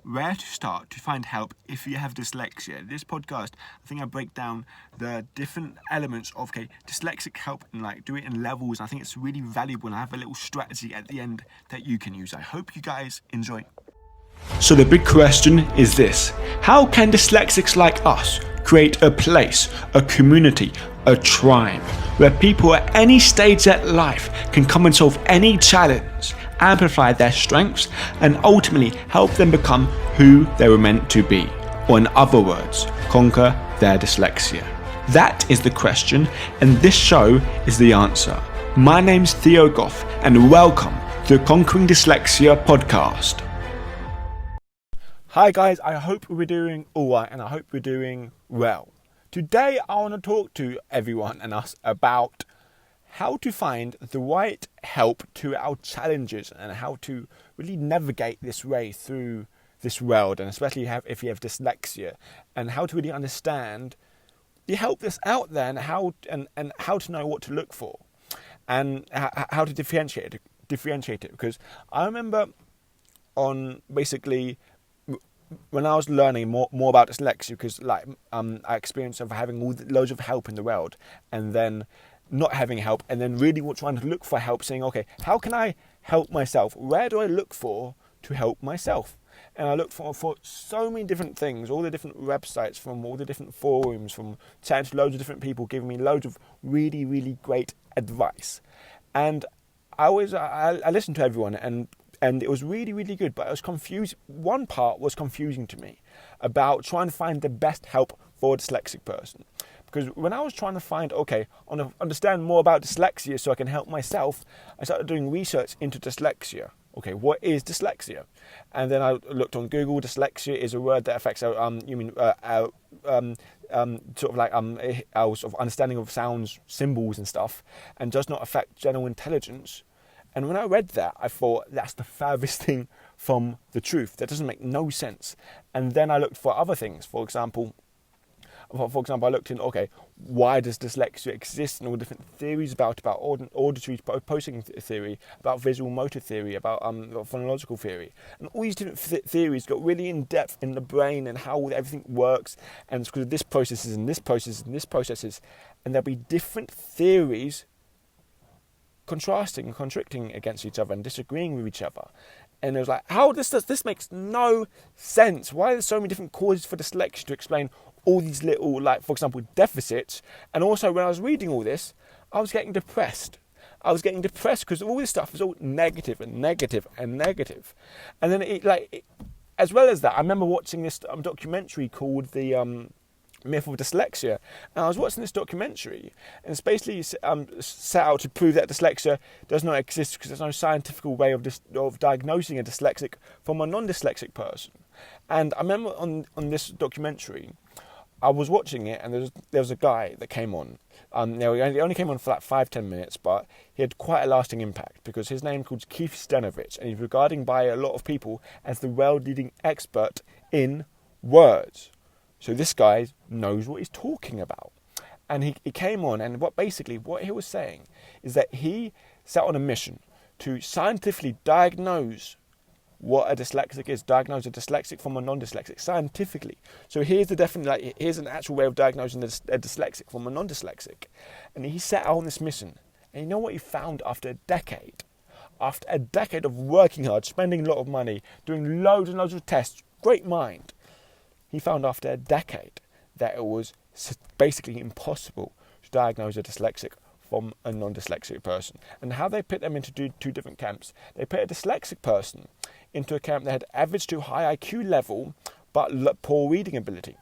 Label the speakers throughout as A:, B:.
A: where to start to find help if you have dyslexia. This podcast, I think I break down the different elements of dyslexic help and do it in levels. I think it's really valuable, and I have a little strategy at the end that you can use. I hope you guys enjoy. So the big question is this: how can dyslexics like us create a place, a community, a tribe where people at any stage of life can come and solve any challenge, amplify their strengths, and ultimately help them become who they were meant to be, or in other words, conquer their dyslexia? That is the question, and this show is the answer. My name's Theo Goff, and welcome to the Conquering Dyslexia podcast. Hi guys, I hope we're doing alright, and I hope we're doing well. Today I want to talk to everyone and us about how to find the right help to our challenges and how to really navigate this way through this world, and especially if you have dyslexia, and how to really understand the help that's out there and how to know what to look for and how to differentiate it. Because I remember when I was learning more about dyslexia, because I experienced of having loads of help in the world and then not having help, and then really trying to look for help, saying, okay, how can I help myself? Where do I look for to help myself? And I looked for so many different things, all the different websites, from all the different forums, from chatting to loads of different people, giving me loads of really, really great advice. And I listened to everyone, and it was really, really good, but I was confused. One part was confusing to me about trying to find the best help for a dyslexic person. Because when I was trying to find, understand more about dyslexia so I can help myself, I started doing research into dyslexia. Okay, what is dyslexia? And then I looked on Google. Dyslexia is a word that affects our understanding of sounds, symbols and stuff, and does not affect general intelligence. And when I read that, I thought, that's the furthest thing from the truth. That doesn't make no sense. And then I looked for other things. For example, I looked in, why does dyslexia exist, and all different theories about auditory processing theory, about visual motor theory, about phonological theory. And all these different theories got really in depth in the brain and how everything works, and it's because of this processes and this process and this processes. And there'll be different theories contrasting and contradicting against each other and disagreeing with each other. And it was like, how this makes no sense. Why are there so many different causes for dyslexia to explain all these little, for example, deficits? And also, when I was reading all this, I was getting depressed. Because all this stuff is all negative and negative and negative. And then as well as that, I remember watching this documentary called the Myth of Dyslexia, and I was watching this documentary, and it's basically set out to prove that dyslexia does not exist because there's no scientific way of diagnosing a dyslexic from a non-dyslexic person. And I remember on this documentary, I was watching it, and there was a guy that came on. He only came on for 5-10 minutes, but he had quite a lasting impact because his name called Keith Stenovich, and he's regarded by a lot of people as the world-leading expert in words. So this guy knows what he's talking about. And he came on, and what he was saying is that he set on a mission to scientifically diagnose what a dyslexic is, diagnose a dyslexic from a non-dyslexic scientifically. So here's here's an actual way of diagnosing a dyslexic from a non-dyslexic. And he set out on this mission. And you know what he found after a decade? After a decade of working hard, spending a lot of money, doing loads and loads of tests, great mind. He found after a decade that it was basically impossible to diagnose a dyslexic from a non-dyslexic person. And how they put them into two different camps. They put a dyslexic person into a camp that had average to high IQ level but poor reading ability.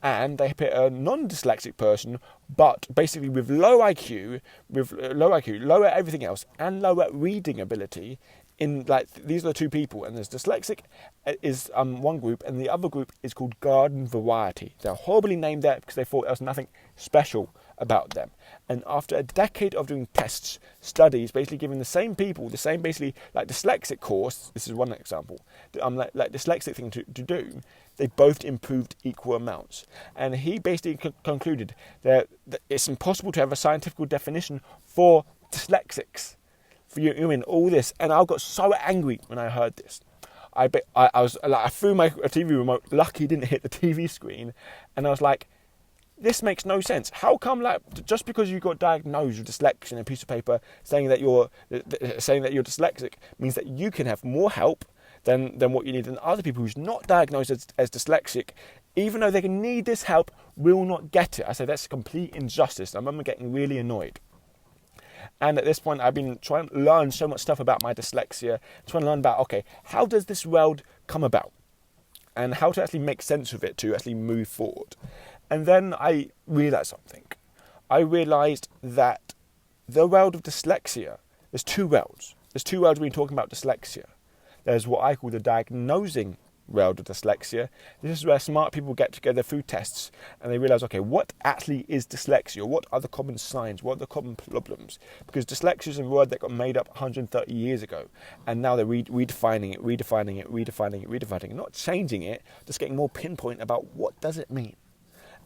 A: And they put a non-dyslexic person but basically with low IQ, lower everything else, and lower reading ability. These are the two people, and there's dyslexic is one group, and the other group is called garden variety. They're horribly named that because they thought there was nothing special about them. And after a decade of doing tests, studies, basically giving the same people the same dyslexic course, this is one example, dyslexic thing to do, they both improved equal amounts. And he basically concluded that it's impossible to have a scientific definition for dyslexics. For you in all this, and I got so angry when I heard this. I threw my TV remote. Lucky it didn't hit the TV screen, and I was like, this makes no sense. How come, like, just because you got diagnosed with dyslexia in a piece of paper saying that you're dyslexic means that you can have more help than what you need, and other people who's not diagnosed as dyslexic, even though they can need this help, will not get it. I say that's a complete injustice. I remember getting really annoyed. And at this point, I've been trying to learn so much stuff about my dyslexia, trying to learn about, okay, how does this world come about? And how to actually make sense of it to actually move forward. And then I realised something. I realised that the world of dyslexia, there's two worlds. There's two worlds when you're talking about dyslexia. There's what I call the diagnosing world of dyslexia. This is where smart people get together through tests and they realise, okay, what actually is dyslexia? What are the common signs? What are the common problems? Because dyslexia is a word that got made up 130 years ago, and now they're redefining it, not changing it, just getting more pinpoint about what does it mean.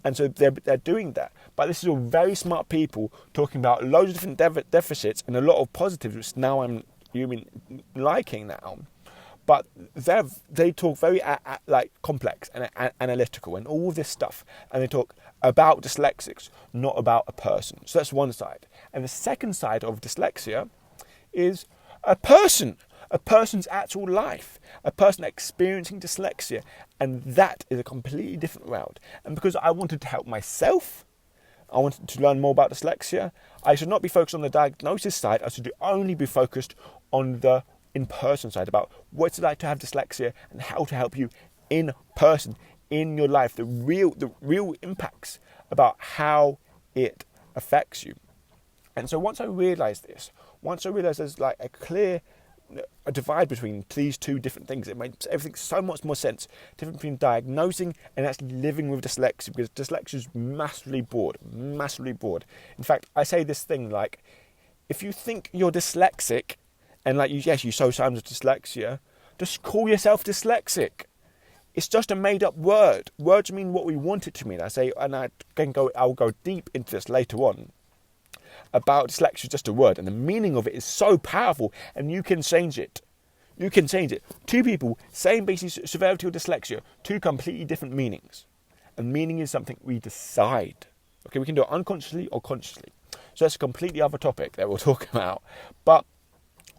A: And so they're doing that. But this is all very smart people talking about loads of different deficits and a lot of positives, which now I'm liking now. But they talk very like complex and analytical and all this stuff. And they talk about dyslexics, not about a person. So that's one side. And the second side of dyslexia is a person. A person's actual life, a person experiencing dyslexia, and that is a completely different world. And because I wanted to help myself, I wanted to learn more about dyslexia, I should not be focused on the diagnosis side, I should only be focused on the in-person side, about what it's like to have dyslexia and how to help you in person, in your life, the real impacts about how it affects you. And so once I realised this, there's like a clear divide between these two different things, it makes everything so much more sense. Difference between diagnosing and actually living with dyslexia, because dyslexia is massively broad. In fact, I say this thing like, if you think you're dyslexic and like you show signs of dyslexia, just call yourself dyslexic. It's just a made-up word. Words mean what we want it to mean. I'll go deep into this later on. About dyslexia is just a word, and the meaning of it is so powerful, and you can change it. Two people, same basic severity of dyslexia, two completely different meanings. And meaning is something we decide. Okay, we can do it unconsciously or consciously. So that's a completely other topic that we'll talk about. But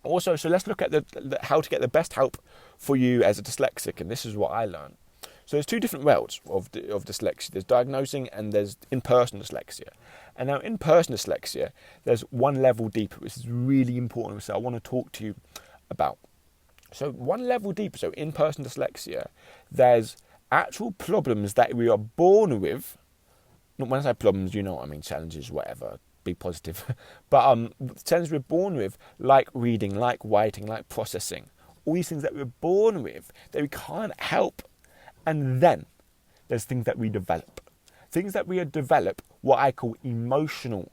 A: also, so let's look at the how to get the best help for you as a dyslexic, and this is what I learned. So there's two different worlds of dyslexia. There's diagnosing and there's in-person dyslexia. And now in-person dyslexia, there's one level deeper, which is really important, so I want to talk to you about. So one level deeper, so in-person dyslexia, there's actual problems that we are born with. When I say problems, you know what I mean, challenges, whatever, be positive. But challenges we're born with, like reading, like writing, like processing. All these things that we're born with that we can't help. And then there's things that we develop. Things that we develop, what I call emotional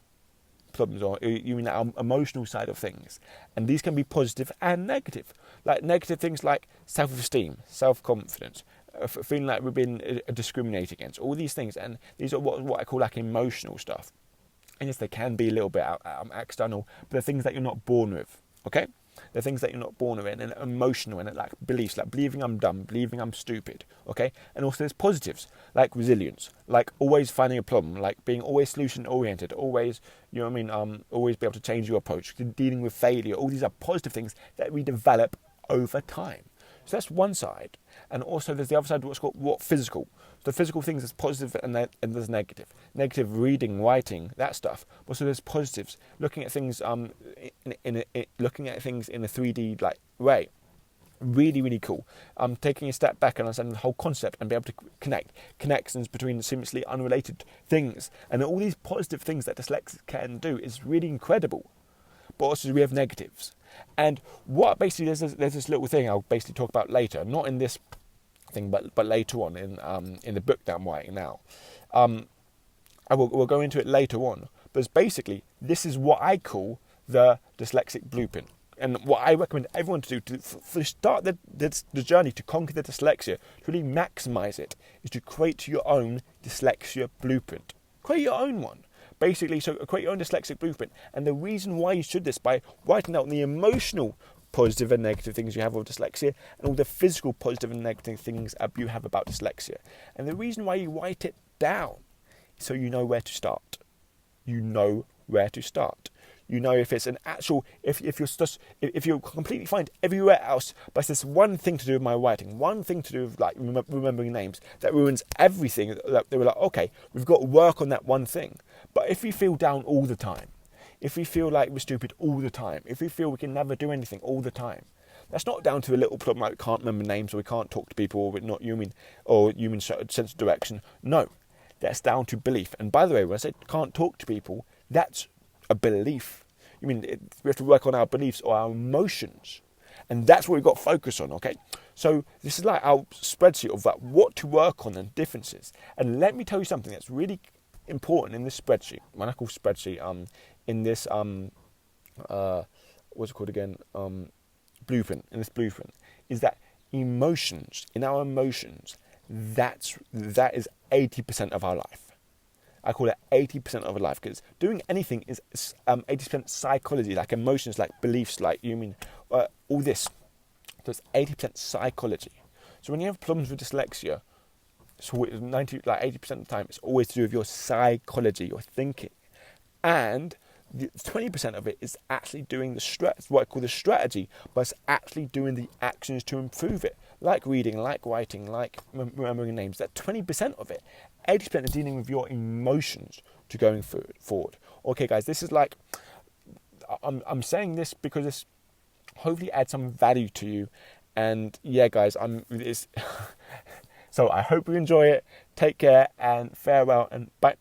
A: problems, or you mean our emotional side of things. And these can be positive and negative. Like negative things like self-esteem, self-confidence, feeling like we've been discriminated against, all these things. And these are what I call like emotional stuff. And yes, they can be a little bit external, but they're things that you're not born with, okay? They're things that you're not born with, and emotional, and like beliefs, like believing I'm dumb, believing I'm stupid, okay? And also there's positives, like resilience, like always finding a problem, like being always solution-oriented, always, you know what I mean, always be able to change your approach, dealing with failure. All these are positive things that we develop over time. So that's one side. And also there's the other side, what's called physical. So the physical things is positive and there's negative. Negative reading, writing, that stuff. But also there's positives. Looking at things looking at things in a 3D like way. Really, really cool. Taking a step back and understanding the whole concept and be able to connect connections between seemingly unrelated things. And all these positive things that dyslexics can do is really incredible. But also we have negatives. And what basically there's this little thing I'll basically talk about later, not in this thing, but later on in the book that I'm writing now. We'll go into it later on. But it's basically, this is what I call the dyslexic blueprint. And what I recommend everyone to do to start the journey to conquer the dyslexia, to really maximize it, is to create your own dyslexia blueprint. Create your own one. Basically, so create your own dyslexic blueprint. And the reason why you should this by writing out the emotional positive and negative things you have with dyslexia, and all the physical positive and negative things you have about dyslexia. And the reason why you write it down is so you know where to start. You know where to start. You know if it's an actual, if you're completely fine everywhere else, but it's this one thing to do with my writing, one thing to do with like remembering names that ruins everything. That they were like, okay, we've got to work on that one thing. But if we feel down all the time, if we feel like we're stupid all the time, if we feel we can never do anything all the time, that's not down to a little problem like we can't remember names or we can't talk to people or we're not human or human sense of direction. No, that's down to belief. And by the way, when I say can't talk to people, that's a belief. We have to work on our beliefs or our emotions. And that's what we've got to focus on, okay? So this is like our spreadsheet of like what to work on and differences. And let me tell you something that's really important in this spreadsheet. When I call spreadsheet, in this what's it called again? Blueprint. In this blueprint, is that emotions. In our emotions, that is 80% of our life. I call it 80% of our life because doing anything is 80% psychology, like emotions, like beliefs, like all this. So it's 80% psychology. So when you have problems with dyslexia, so 80% of the time, it's always to do with your psychology, your thinking, and 20% of it is actually doing what I call the strategy, but it's actually doing the actions to improve it, like reading, like writing, like remembering names. That 20% of it, 80% is dealing with your emotions to going forward. Okay, guys, this is like, I'm saying this because this hopefully adds some value to you. And yeah, guys, so I hope you enjoy it. Take care and farewell and bye.